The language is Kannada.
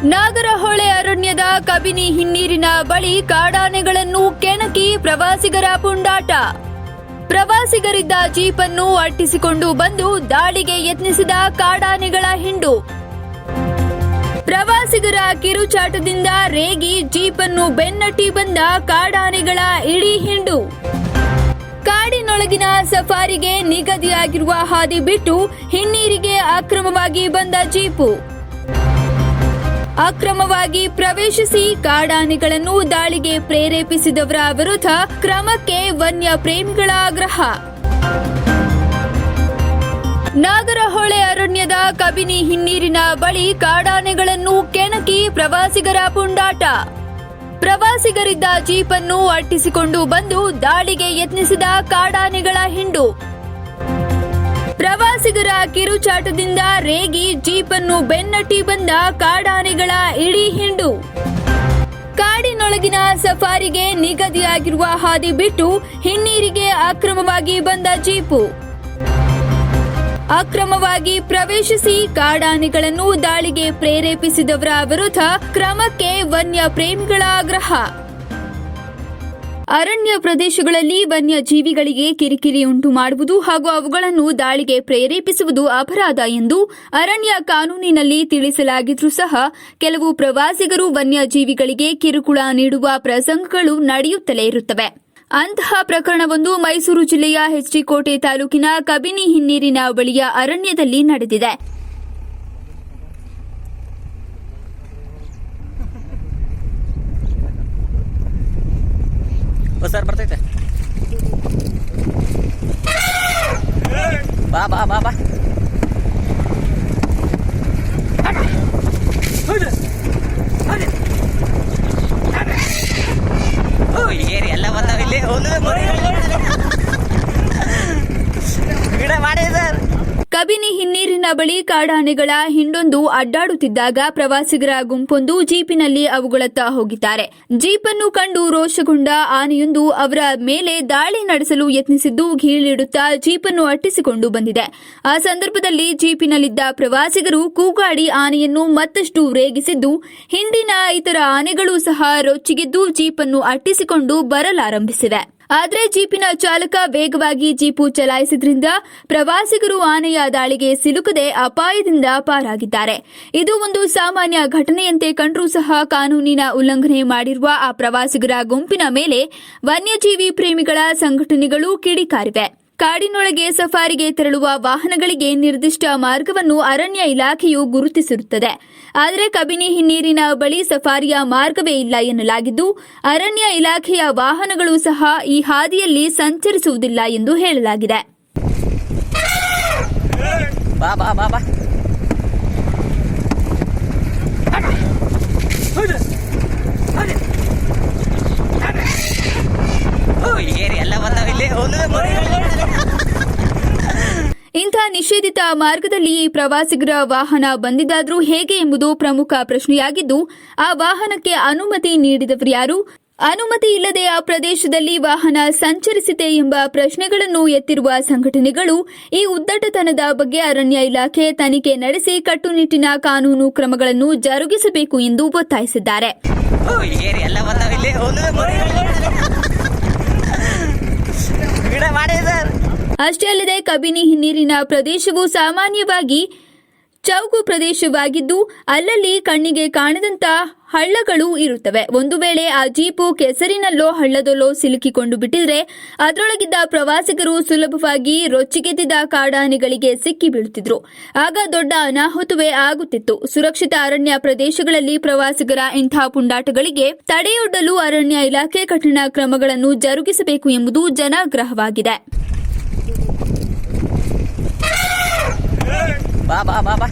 ನಾಗರಹೊಳೆ ಅರಣ್ಯದ ಕಬಿನಿ ಹಿನ್ನೀರಿನ ಬಳಿ ಕಾಡಾನೆಗಳನ್ನು ಕೆಣಕಿ ಪ್ರವಾಸಿಗರ ಪುಂಡಾಟ. ಪ್ರವಾಸಿಗರಿದ್ದ ಜೀಪನ್ನು ಅಟ್ಟಿಸಿಕೊಂಡು ಬಂದು ದಾಳಿಗೆ ಯತ್ನಿಸಿದ ಕಾಡಾನೆಗಳ ಹಿಂಡು. ಪ್ರವಾಸಿಗರ ಕಿರುಚಾಟದಿಂದ ರೇಗಿ ಜೀಪನ್ನು ಬೆನ್ನಟ್ಟಿ ಬಂದ ಕಾಡಾನೆಗಳ ಇಡೀ ಹಿಂಡು. ಕಾಡಿನೊಳಗಿನ ಸಫಾರಿಗೆ ನಿಗದಿಯಾಗಿರುವ ಹಾದಿ ಬಿಟ್ಟು ಹಿನ್ನೀರಿಗೆ ಅಕ್ರಮವಾಗಿ ಬಂದ ಜೀಪು. ಅಕ್ರಮವಾಗಿ ಪ್ರವೇಶಿಸಿ ಕಾಡಾನೆಗಳನ್ನು ದಾಳಿಗೆ ಪ್ರೇರೇಪಿಸಿದವರ ವಿರುದ್ಧ ಕ್ರಮಕ್ಕೆ ವನ್ಯ ಪ್ರೇಮಿಗಳ ಆಗ್ರಹ. ನಾಗರಹೊಳೆ ಅರಣ್ಯದ ಕಬಿನಿ ಹಿನ್ನೀರಿನ ಬಳಿ ಕಾಡಾನೆಗಳನ್ನು ಕೆಣಕಿ ಪ್ರವಾಸಿಗರ ಪುಂಡಾಟ. ಪ್ರವಾಸಿಗರಿದ್ದ ಜೀಪನ್ನು ಅಟ್ಟಿಸಿಕೊಂಡು ಬಂದು ದಾಳಿಗೆ ಯತ್ನಿಸಿದ ಕಾಡಾನೆಗಳ ಹಿಂಡು. ಪ್ರವಾಸಿಗರ ಕಿರುಚಾಟದಿಂದ ರೇಗಿ ಜೀಪನ್ನು ಬೆನ್ನಟ್ಟಿ ಬಂದ ಕಾಡಾನೆಗಳ ಇಡೀ ಹಿಂಡು. ಕಾಡಿನೊಳಗಿನ ಸಫಾರಿಗೆ ನಿಗದಿಯಾಗಿರುವ ಹಾದಿ ಬಿಟ್ಟು ಹಿನ್ನೀರಿಗೆ ಅಕ್ರಮವಾಗಿ ಬಂದ ಜೀಪು. ಅಕ್ರಮವಾಗಿ ಪ್ರವೇಶಿಸಿ ಕಾಡಾನೆಗಳನ್ನು ದಾಳಿಗೆ ಪ್ರೇರೇಪಿಸಿದವರ ವಿರುದ್ಧ ಕ್ರಮಕ್ಕೆ ವನ್ಯ ಪ್ರೇಮಿಗಳ ಆಗ್ರಹ. ಅರಣ್ಯ ಪ್ರದೇಶಗಳಲ್ಲಿ ವನ್ಯಜೀವಿಗಳಿಗೆ ಕಿರಿಕಿರಿ ಉಂಟು ಮಾಡುವುದು ಹಾಗೂ ಅವುಗಳನ್ನು ದಾಳಿಗೆ ಪ್ರೇರೇಪಿಸುವುದು ಅಪರಾಧ ಎಂದು ಅರಣ್ಯ ಕಾನೂನಿನಲ್ಲಿ ತಿಳಿಸಲಾಗಿದ್ರೂ ಸಹ ಕೆಲವು ಪ್ರವಾಸಿಗರು ವನ್ಯಜೀವಿಗಳಿಗೆ ಕಿರುಕುಳ ನೀಡುವ ಪ್ರಸಂಗಗಳು ನಡೆಯುತ್ತಲೇ ಇರುತ್ತವೆ. ಅಂತಹ ಪ್ರಕರಣವೊಂದು ಮೈಸೂರು ಜಿಲ್ಲೆಯ ಹೆಚ್ಡಿಕೋಟೆ ತಾಲೂಕಿನ ಕಬಿನಿ ಹಿನ್ನೀರಿನ ಬಳಿಯ ಅರಣ್ಯದಲ್ಲಿ ನಡೆದಿದೆ. ಸರ್ ಬರ್ತೈತೆ ಬಾ ಬಾ ಬಾ ಬಾ ಏರಿ ಎಲ್ಲ ಬಂದಾವ ಇಲ್ಲಿ ಗಿಡ ಮಾಡಿ ಸರ್. ಕಬಿನಿ ಹಿನ್ನೀರಿನ ಬಳಿ ಕಾಡಾನೆಗಳ ಹಿಂಡೊಂದು ಅಡ್ಡಾಡುತ್ತಿದ್ದಾಗ ಪ್ರವಾಸಿಗರ ಗುಂಪೊಂದು ಜೀಪಿನಲ್ಲಿ ಅವುಗಳತ್ತ ಹೋಗಿದ್ದಾರೆ. ಜೀಪನ್ನು ಕಂಡು ರೋಷಗೊಂಡ ಆನೆಯೊಂದು ಅವರ ಮೇಲೆ ದಾಳಿ ನಡೆಸಲು ಯತ್ನಿಸಿದ್ದು ಗೀಳಿಡುತ್ತಾ ಜೀಪನ್ನು ಅಟ್ಟಿಸಿಕೊಂಡು ಬಂದಿದೆ. ಆ ಸಂದರ್ಭದಲ್ಲಿ ಜೀಪಿನಲ್ಲಿದ್ದ ಪ್ರವಾಸಿಗರು ಕೂಗಾಡಿ ಆನೆಯನ್ನು ಮತ್ತಷ್ಟು ರೇಗಿಸಿದ್ದು ಹಿಂದಿನ ಇತರ ಆನೆಗಳು ಸಹ ರೊಚ್ಚಿಗೆದ್ದು ಜೀಪನ್ನು ಅಟ್ಟಿಸಿಕೊಂಡು ಬರಲಾರಂಭಿಸಿವೆ. ಆದರೆ ಜೀಪಿನ ಚಾಲಕ ವೇಗವಾಗಿ ಜೀಪು ಚಲಾಯಿಸಿದ್ರಿಂದ ಪ್ರವಾಸಿಗರು ಆನೆಯ ದಾಳಿಗೆ ಸಿಲುಕದೆ ಅಪಾಯದಿಂದ ಪಾರಾಗಿದ್ದಾರೆ. ಇದು ಒಂದು ಸಾಮಾನ್ಯ ಘಟನೆಯಂತೆ ಕಂಡರೂ ಸಹ ಕಾನೂನಿನ ಉಲ್ಲಂಘನೆ ಮಾಡಿರುವ ಆ ಪ್ರವಾಸಿಗರ ಗುಂಪಿನ ಮೇಲೆ ವನ್ಯಜೀವಿ ಪ್ರೇಮಿಗಳ ಸಂಘಟನೆಗಳು ಕಿಡಿಕಾರಿವೆ. ಕಾಡಿನೊಳಗೆ ಸಫಾರಿಗೆ ತೆರಳುವ ವಾಹನಗಳಿಗೆ ನಿರ್ದಿಷ್ಟ ಮಾರ್ಗವನ್ನು ಅರಣ್ಯ ಇಲಾಖೆಯು ಗುರುತಿಸಿರುತ್ತದೆ. ಆದರೆ ಕಬಿನಿ ಹಿನ್ನೀರಿನ ಬಳಿ ಸಫಾರಿಯ ಮಾರ್ಗವೇ ಇಲ್ಲ ಎನ್ನಲಾಗಿದ್ದು ಅರಣ್ಯ ಇಲಾಖೆಯ ವಾಹನಗಳು ಸಹ ಈ ಹಾದಿಯಲ್ಲಿ ಸಂಚರಿಸುವುದಿಲ್ಲ ಎಂದು ಹೇಳಲಾಗಿದೆ. ಇಂಥ ನಿಷೇಧಿತ ಮಾರ್ಗದಲ್ಲಿ ಈ ಪ್ರವಾಸಿಗರ ವಾಹನ ಬಂದಿದ್ದಾದ್ರೂ ಹೇಗೆ ಎಂಬುದು ಪ್ರಮುಖ ಪ್ರಶ್ನೆಯಾಗಿದ್ದು ಆ ವಾಹನಕ್ಕೆ ಅನುಮತಿ ನೀಡಿದವರು ಯಾರು, ಅನುಮತಿ ಇಲ್ಲದೆ ಆ ಪ್ರದೇಶದಲ್ಲಿ ವಾಹನ ಸಂಚರಿಸಿದೆ ಎಂಬ ಪ್ರಶ್ನೆಗಳನ್ನು ಎತ್ತಿರುವ ಸಂಘಟನೆಗಳು ಈ ಉದ್ದಟತನದ ಬಗ್ಗೆ ಅರಣ್ಯ ಇಲಾಖೆ ತನಿಖೆ ನಡೆಸಿ ಕಟ್ಟುನಿಟ್ಟಿನ ಕಾನೂನು ಕ್ರಮಗಳನ್ನು ಜರುಗಿಸಬೇಕು ಎಂದು ಒತ್ತಾಯಿಸಿದ್ದಾರೆ. ಅಷ್ಟೇ ಅಲ್ಲದೆ ಕಬಿನಿ ಹಿನ್ನೀರಿನ ಪ್ರದೇಶವು ಸಾಮಾನ್ಯವಾಗಿ ಚೌಗು ಪ್ರದೇಶವಾಗಿದ್ದು ಅಲ್ಲಲ್ಲಿ ಕಣ್ಣಿಗೆ ಕಾಣದಂತ ಹಳ್ಳಗಳು ಇರುತ್ತವೆ. ಒಂದು ವೇಳೆ ಆ ಜೀಪು ಕೆಸರಿನಲ್ಲೋ ಹಳ್ಳದಲ್ಲೋ ಸಿಲುಕಿಕೊಂಡು ಬಿಟ್ಟಿದ್ರೆ ಅದರೊಳಗಿದ್ದ ಪ್ರವಾಸಿಗರು ಸುಲಭವಾಗಿ ರೊಚ್ಚಿಗೆದ್ದಿದ್ದ ಕಾಡಾನೆಗಳಿಗೆ ಸಿಕ್ಕಿ ಬೀಳುತ್ತಿದ್ರು. ಆಗ ದೊಡ್ಡ ಅನಾಹುತವೇ ಆಗುತ್ತಿತ್ತು. ಸುರಕ್ಷಿತ ಅರಣ್ಯ ಪ್ರದೇಶಗಳಲ್ಲಿ ಪ್ರವಾಸಿಗರ ಇಂಥ ಪುಂಡಾಟಗಳಿಗೆ ತಡೆಯೊಡ್ಡಲು ಅರಣ್ಯ ಇಲಾಖೆ ಕಠಿಣ ಕ್ರಮಗಳನ್ನು ಜರುಗಿಸಬೇಕು ಎಂಬುದು ಜನಾಗ್ರಹವಾಗಿದೆ. ಬಾ ಬಾ ಬಾ ಬಾ